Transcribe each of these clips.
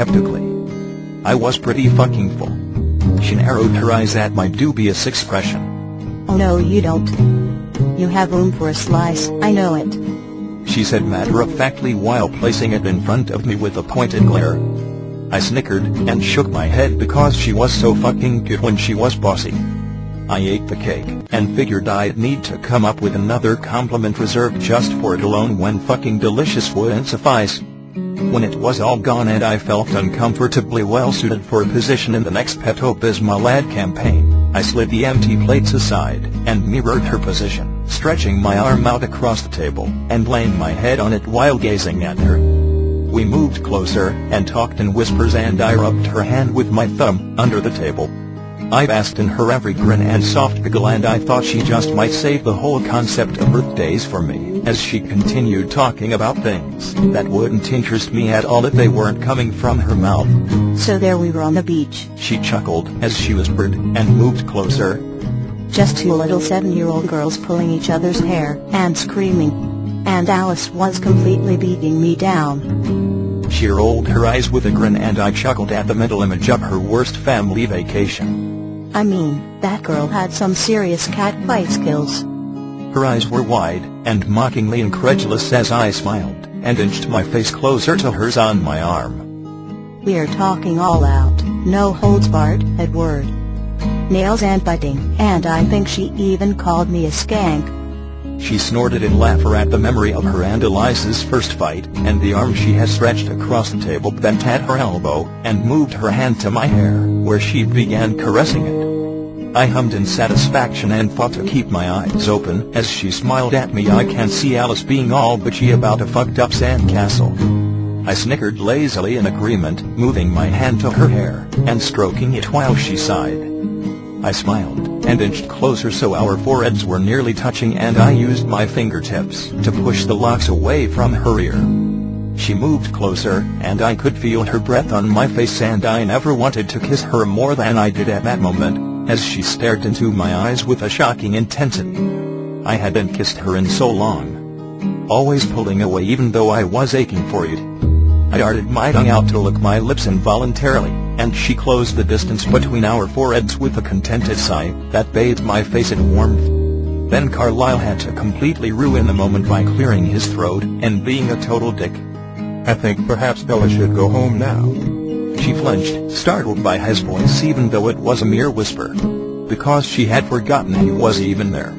skeptically. I was pretty fucking full. She narrowed her eyes at my dubious expression. "Oh no you don't. You have room for a slice, I know it," she said matter-of-factly while placing it in front of me with a pointed glare. I snickered and shook my head because she was so fucking cute when she was bossy. I ate the cake and figured I'd need to come up with another compliment reserved just for it alone when fucking delicious wouldn't suffice. When it was all gone and I felt uncomfortably well suited for a position in the next Pepto-Bismol ad campaign, I slid the empty plates aside and mirrored her position, stretching my arm out across the table and laying my head on it while gazing at her. We moved closer and talked in whispers and I rubbed her hand with my thumb under the table. I basked in her every grin and soft giggle and I thought she just might save the whole concept of birthdays for me as she continued talking about things that wouldn't interest me at all if they weren't coming from her mouth. "So there we were on the beach," she chuckled as she whispered and moved closer. "Just two little 7-year-old girls pulling each other's hair and screaming. And Alice was completely beating me down." She rolled her eyes with a grin and I chuckled at the mental image of her worst family vacation. "I mean, that girl had some serious catfight skills." Her eyes were wide and mockingly incredulous as I smiled and inched my face closer to hers on my arm. "We're talking all out, no holds barred, Edward. Nails and biting, and I think she even called me a skank." She snorted in laughter at the memory of her and Eliza's first fight, and the arm she had stretched across the table bent at her elbow and moved her hand to my hair, where she began caressing it. I hummed in satisfaction and fought to keep my eyes open as she smiled at me. I can't see Alice being all bitchy about a fucked up sandcastle. I snickered lazily in agreement, moving my hand to her hair and stroking it while she sighed. I smiled and inched closer so our foreheads were nearly touching and I used my fingertips to push the locks away from her ear. She moved closer and I could feel her breath on my face and I never wanted to kiss her more than I did at that moment, as she stared into my eyes with a shocking intensity. I hadn't kissed her in so long. Always pulling away even though I was aching for it. I darted my tongue out to lick my lips involuntarily, and she closed the distance between our foreheads with a contented sigh that bathed my face in warmth. Then Carlisle had to completely ruin the moment by clearing his throat and being a total dick. "I think perhaps Bella should go home now." She flinched, startled by his voice even though it was a mere whisper, because she had forgotten he was even there.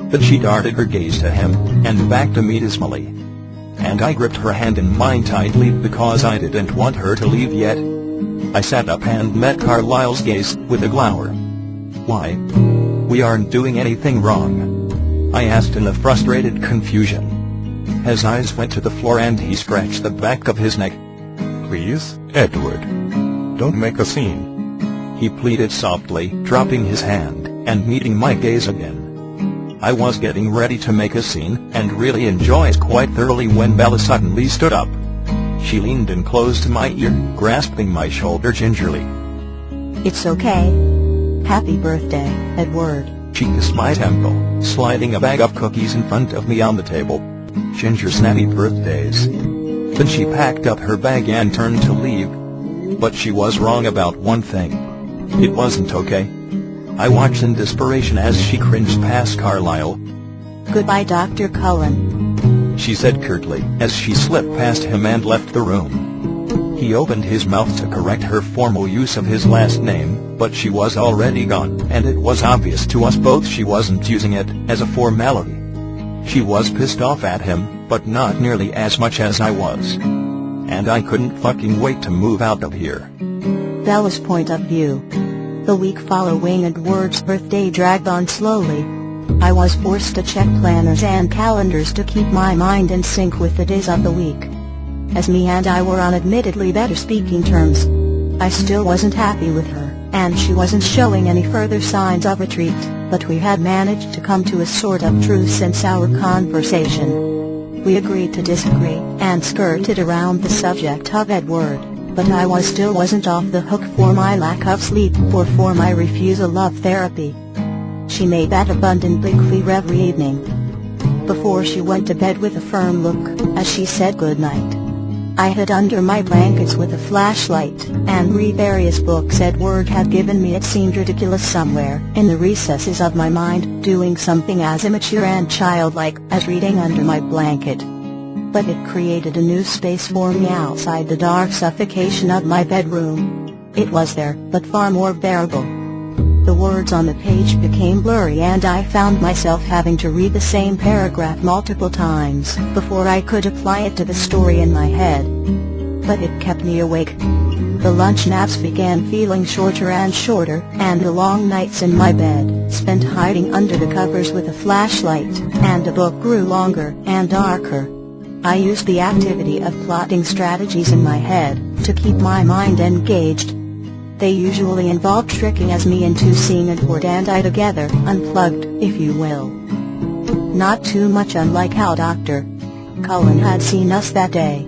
But she darted her gaze to him, and back to me dismally. And I gripped her hand in mine tightly because I didn't want her to leave yet. I sat up and met Carlisle's gaze with a glower. "Why? We aren't doing anything wrong?" I asked in a frustrated confusion. His eyes went to the floor and he scratched the back of his neck. "Please, Edward, don't make a scene," he pleaded softly, dropping his hand and meeting my gaze again. I was getting ready to make a scene and really enjoy it quite thoroughly when Bella suddenly stood up. She leaned in close to my ear, grasping my shoulder gingerly. "It's okay. Happy birthday, Edward." She kissed my temple, sliding a bag of cookies in front of me on the table. "Ginger snappy birthdays." Then she packed up her bag and turned to leave. But she was wrong about one thing. It wasn't okay. I watched in desperation as she cringed past Carlisle. "Goodbye, Dr. Cullen," she said curtly as she slipped past him and left the room. He opened his mouth to correct her formal use of his last name, but she was already gone, and it was obvious to us both she wasn't using it as a formality. She was pissed off at him, but not nearly as much as I was. And I couldn't fucking wait to move out of here. Bella's point of view. The week following Edward's birthday dragged on slowly. I was forced to check planners and calendars to keep my mind in sync with the days of the week. As me and I were on admittedly better speaking terms, I still wasn't happy with her, and she wasn't showing any further signs of retreat, but we had managed to come to a sort of truce since our conversation. We agreed to disagree, and skirted around the subject of Edward, but I still wasn't off the hook for my lack of sleep or for my refusal of therapy. She made that abundantly clear every evening, before she went to bed with a firm look, as she said goodnight. I hid under my blankets with a flashlight, and read various books Edward had given me. It seemed ridiculous somewhere in the recesses of my mind, doing something as immature and childlike as reading under my blanket. But it created a new space for me outside the dark suffocation of my bedroom. It was there, but far more bearable. The words on the page became blurry, and I found myself having to read the same paragraph multiple times before I could apply it to the story in my head. But it kept me awake. The lunch naps began feeling shorter and shorter, and the long nights in my bed, spent hiding under the covers with a flashlight and a book, grew longer and darker. I used the activity of plotting strategies in my head to keep my mind engaged. They usually involved tricking as me into seeing Edward and I together, unplugged, if you will. Not too much unlike how Dr. Cullen had seen us that day.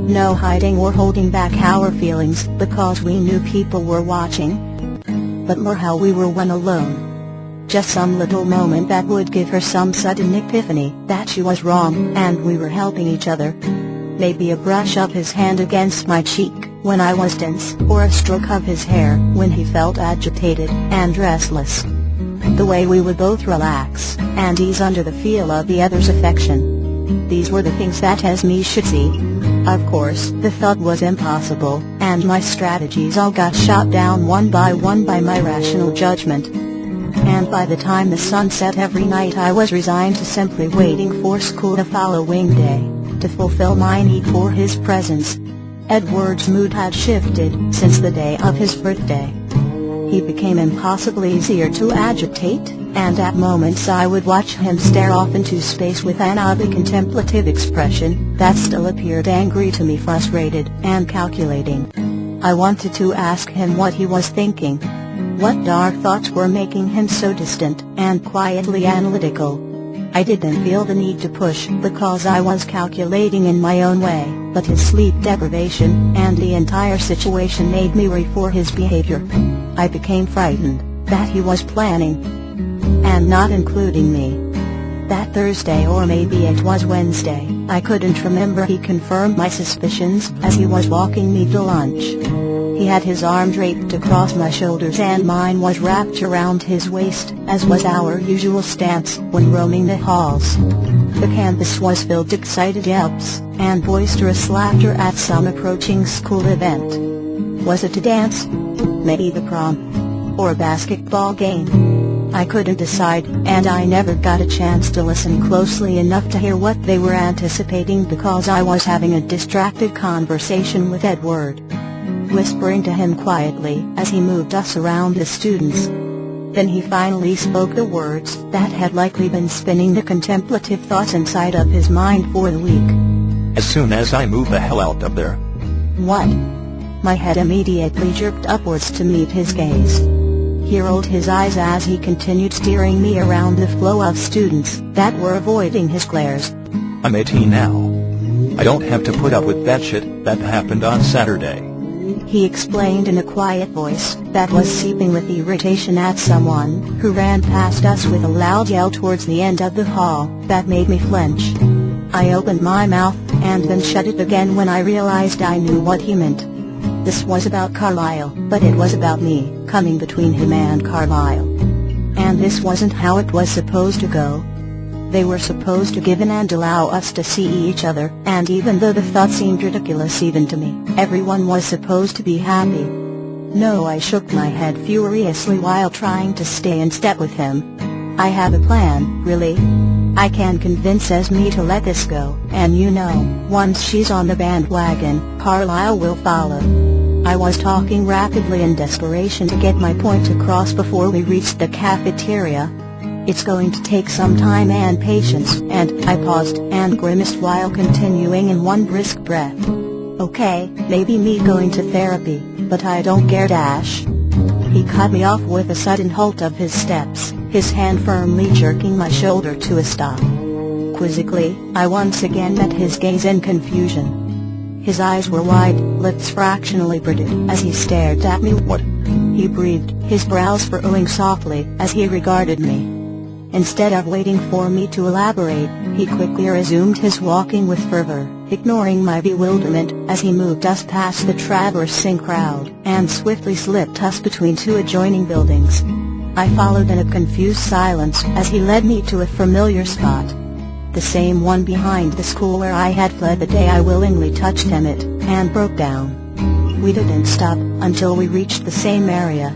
No hiding or holding back our feelings because we knew people were watching, but more how we were when alone. Just some little moment that would give her some sudden epiphany that she was wrong and we were helping each other. Maybe a brush of his hand against my cheek when I was tense, or a stroke of his hair when he felt agitated and restless. The way we would both relax and ease under the feel of the other's affection. These were the things that Esme should see. Of course, the thought was impossible, and my strategies all got shot down one by my rational judgment. And by the time the sun set every night, I was resigned to simply waiting for school the following day to fulfill my need for his presence. Edward's mood had shifted since the day of his birthday. He became impossibly easier to agitate, and at moments I would watch him stare off into space with an oddly contemplative expression that still appeared angry to me, frustrated and calculating. I wanted to ask him what he was thinking. What dark thoughts were making him so distant and quietly analytical? I didn't feel the need to push because I was calculating in my own way, but his sleep deprivation and the entire situation made me worry for his behavior. I became frightened that he was planning and not including me. That Thursday, or maybe it was Wednesday, I couldn't remember, he confirmed my suspicions as he was walking me to lunch. He had his arm draped across my shoulders and mine was wrapped around his waist, as was our usual stance when roaming the halls. The campus was filled with excited yelps and boisterous laughter at some approaching school event. Was it a dance? Maybe the prom? Or a basketball game? I couldn't decide, and I never got a chance to listen closely enough to hear what they were anticipating because I was having a distracted conversation with Edward, whispering to him quietly as he moved us around the students. Then he finally spoke the words that had likely been spinning the contemplative thoughts inside of his mind for the week. As soon as I move the hell out of there. What? My head immediately jerked upwards to meet his gaze. He rolled his eyes as he continued steering me around the flow of students that were avoiding his glares. I'm 18 now. I don't have to put up with that shit that happened on Saturday. He explained in a quiet voice that was seeping with irritation at someone who ran past us with a loud yell towards the end of the hall that made me flinch. I opened my mouth and then shut it again when I realized I knew what he meant. This was about Carlisle, but it was about me coming between him and Carlisle. And this wasn't how it was supposed to go. They were supposed to give in and allow us to see each other, and even though the thought seemed ridiculous even to me, everyone was supposed to be happy. No, I shook my head furiously while trying to stay in step with him. I have a plan, really. I can convince Esme to let this go, and you know, once she's on the bandwagon, Carlisle will follow. I was talking rapidly in desperation to get my point across before we reached the cafeteria. It's going to take some time and patience, and I paused and grimaced while continuing in one brisk breath. Okay, maybe me going to therapy, but I don't care dash. He cut me off with a sudden halt of his steps, his hand firmly jerking my shoulder to a stop. Quizzically, I once again met his gaze in confusion. His eyes were wide, lips fractionally parted as he stared at me. What? He breathed, his brows furrowing softly as he regarded me. Instead of waiting for me to elaborate, he quickly resumed his walking with fervor, ignoring my bewilderment as he moved us past the traversing crowd and swiftly slipped us between two adjoining buildings. I followed in a confused silence as he led me to a familiar spot. The same one behind the school where I had fled the day I willingly touched Emmett and broke down. We didn't stop until we reached the same area.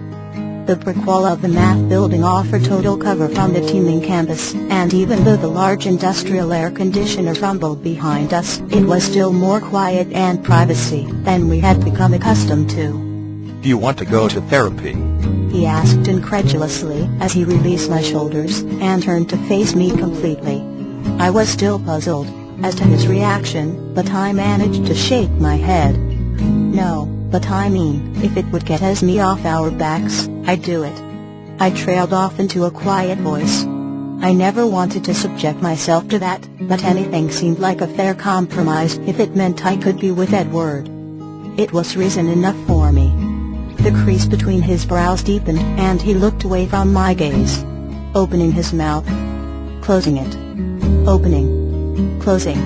The brick wall of the math building offered total cover from the teeming campus, and even though the large industrial air conditioner rumbled behind us, it was still more quiet and privacy than we had become accustomed to. Do you want to go to therapy? He asked incredulously as he released my shoulders and turned to face me completely. I was still puzzled as to his reaction, but I managed to shake my head. No, but I mean, if it would get us me off our backs, I'd do it. I trailed off into a quiet voice. I never wanted to subject myself to that, but anything seemed like a fair compromise if it meant I could be with Edward. It was reason enough for me. The crease between his brows deepened and he looked away from my gaze. Opening his mouth. Closing it. Opening. Closing.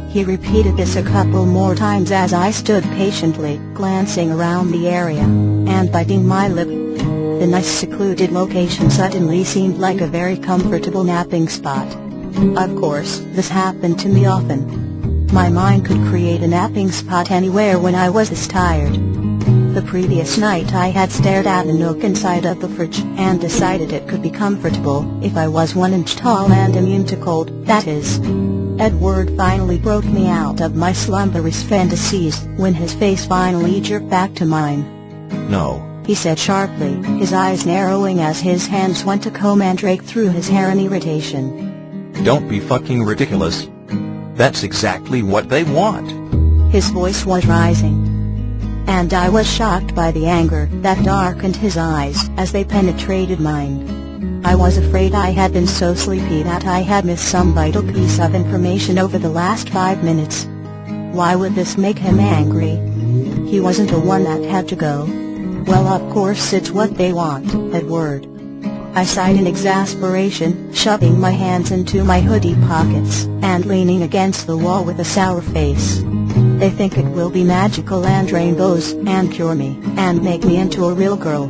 He repeated this a couple more times as I stood patiently, glancing around the area, and biting my lip. The nice secluded location suddenly seemed like a very comfortable napping spot. Of course, this happened to me often. My mind could create a napping spot anywhere when I was this tired. The previous night I had stared at a nook inside of the fridge and decided it could be comfortable if I was 1 inch tall and immune to cold, that is. Edward finally broke me out of my slumberous fantasies when his face finally jerked back to mine. No, he said sharply, his eyes narrowing as his hands went to comb and rake through his hair in irritation. Don't be fucking ridiculous. That's exactly what they want. His voice was rising. And I was shocked by the anger that darkened his eyes as they penetrated mine. I was afraid I had been so sleepy that I had missed some vital piece of information over the last 5 minutes. Why would this make him angry? He wasn't the one that had to go. Well, of course it's what they want, Edward. I sighed in exasperation, shoving my hands into my hoodie pockets and leaning against the wall with a sour face. They think it will be magical and rainbows and cure me and make me into a real girl.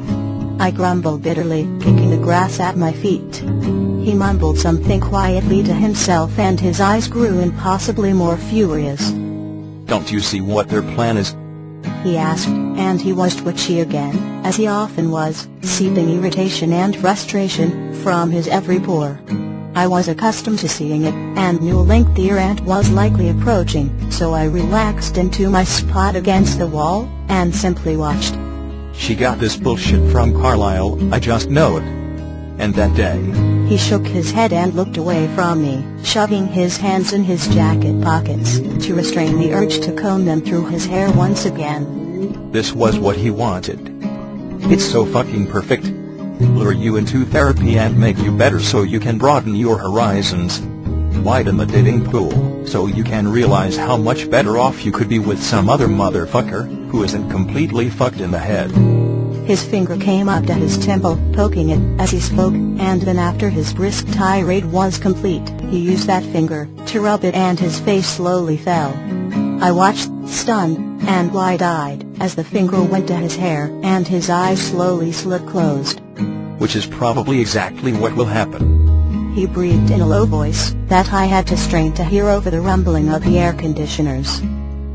I grumbled bitterly, kicking the grass at my feet. He mumbled something quietly to himself and his eyes grew impossibly more furious. Don't you see what their plan is? He asked, and he was twitchy again, as he often was, seeping irritation and frustration from his every pore. I was accustomed to seeing it, and knew a lengthy rant was likely approaching, so I relaxed into my spot against the wall, and simply watched. She got this bullshit from Carlisle, I just know it. And that day... He shook his head and looked away from me, shoving his hands in his jacket pockets, to restrain the urge to comb them through his hair once again. This was what he wanted. It's so fucking perfect. Lure you into therapy and make you better so you can broaden your horizons. Widen the dating pool, so you can realize how much better off you could be with some other motherfucker, who isn't completely fucked in the head. His finger came up to his temple, poking it as he spoke, and then after his brisk tirade was complete, he used that finger to rub it and his face slowly fell. I watched, stunned and wide-eyed, as the finger went to his hair and his eyes slowly slid closed. Which is probably exactly what will happen. He breathed in a low voice that I had to strain to hear over the rumbling of the air conditioners.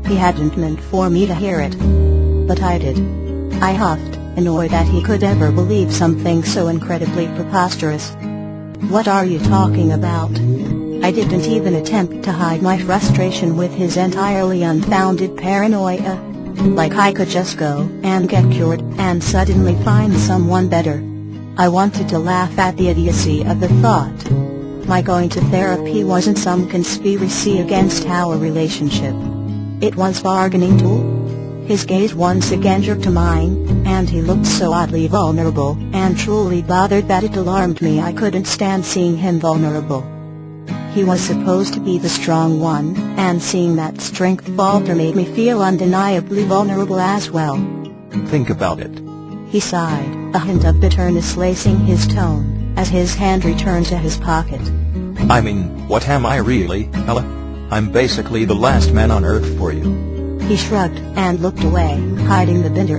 He hadn't meant for me to hear it. But I did. I huffed, annoyed that he could ever believe something so incredibly preposterous. What are you talking about? I didn't even attempt to hide my frustration with his entirely unfounded paranoia. Like I could just go and get cured and suddenly find someone better. I wanted to laugh at the idiocy of the thought. My going to therapy wasn't some conspiracy against our relationship. It was bargaining tool. His gaze once again jerked to mine, and he looked so oddly vulnerable and truly bothered that it alarmed me. I couldn't stand seeing him vulnerable. He was supposed to be the strong one, and seeing that strength falter made me feel undeniably vulnerable as well. Think about it. He sighed, a hint of bitterness lacing his tone, as his hand returned to his pocket. I mean, what am I really, Ella? I'm basically the last man on earth for you. He shrugged and looked away, hiding the bitter